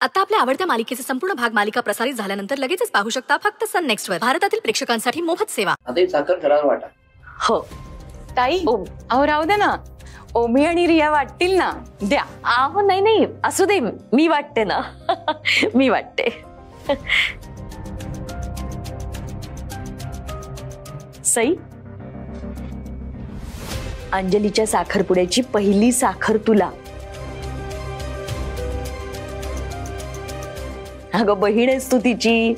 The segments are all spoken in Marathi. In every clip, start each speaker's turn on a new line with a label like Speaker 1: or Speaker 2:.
Speaker 1: आता आपल्या आवडत्या मालिकेचे संपूर्ण भाग मालिका प्रसारित झाल्यानंतर लगेचच पाहू शकता फक्त सन नेक्स्ट वर. भारतातील प्रेक्षकांसाठी मोफत सेवा.
Speaker 2: आता साखर ठराव वाटा.
Speaker 3: हो ताई, अहो राहू दे ना, ओमी आणि रिया वाटतील ना, द्या.
Speaker 4: अहो नाही नाही, असू दे, मी वाटते ना. मी वाटते. सई, अंजलीच्या साखरपुड्याची पहिली साखर तुला. अगं बहीण आहेस तू तिची,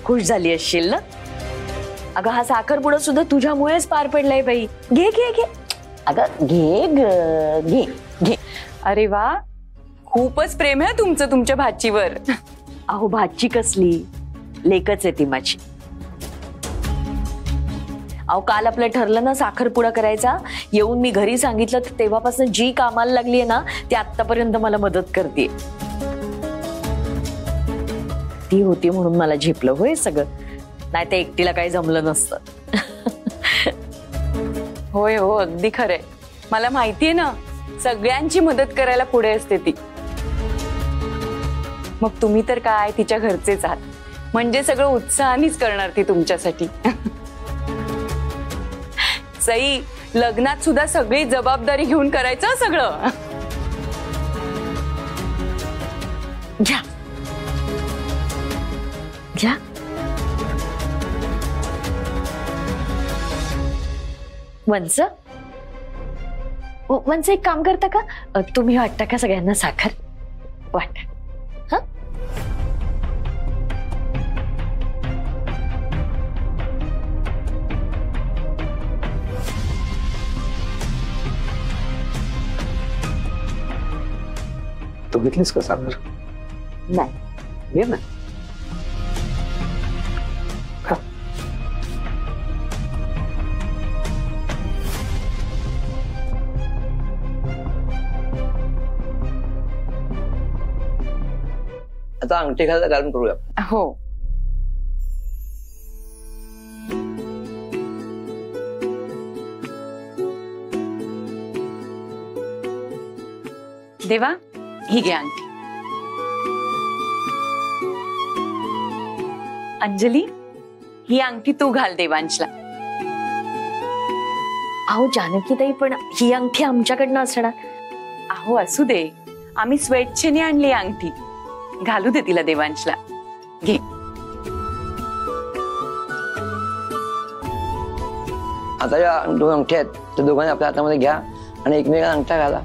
Speaker 4: खुश झाली असशील ना. अगं हा साखरपुडा सुद्धा तुझ्यामुळेच पार पडलाय बाई. घे घे घे. अगं घे ग, घे घे.
Speaker 3: अरे वा, खूपच प्रेम आहे तुमचं तुमच्या भाचीवर.
Speaker 4: अहो भाची कसली, लेकच आहे ती माझी. अहो काल आपलं ठरलं ना साखरपुडा करायचा, येऊन मी घरी सांगितलं, तेव्हापासून जी कामाला लागलीये ना ती आतापर्यंत मला मदत करते. ती होती म्हणून मला झेपलं होय सगळं, नाही तर एकटीला काही जमलं नसतं.
Speaker 3: होय हो, अगदी खरंय. मला माहितीये ना, सगळ्यांची मदत करायला पुढे असते ती. मग तुम्ही तर काय तिच्या घरचेच आहात, म्हणजे सगळं उत्साहानेच करणार ती तुमच्यासाठी. सई, लग्नात सुद्धा सगळी जबाबदारी घेऊन करायचं सगळं.
Speaker 4: घ्या घ्या. वंच वंच एक काम करता का, तुम्ही वाटता का सगळ्यांना साखर वाटा. हा
Speaker 2: तू घेतलीस का साखर?
Speaker 4: नाही
Speaker 2: घे ना. आता अंगठी घालायला घालून करूया.
Speaker 3: हो. देवा, ही घे अंगठी. अंजली, ही अंगठी तू घाल देवांशला.
Speaker 4: अहो जानकीताई, पण ही अंगठी आमच्याकडनं असणार.
Speaker 3: अहो असू दे, आम्ही स्वेच्छेने आणली अंगठी. घालू दे तिला देवांशला. घे.
Speaker 2: आता या दोन अंगठ्या आहेत, त्या दोघांनी आपल्या हातामध्ये घ्या आणि एकमेकांना अंगठा घाला.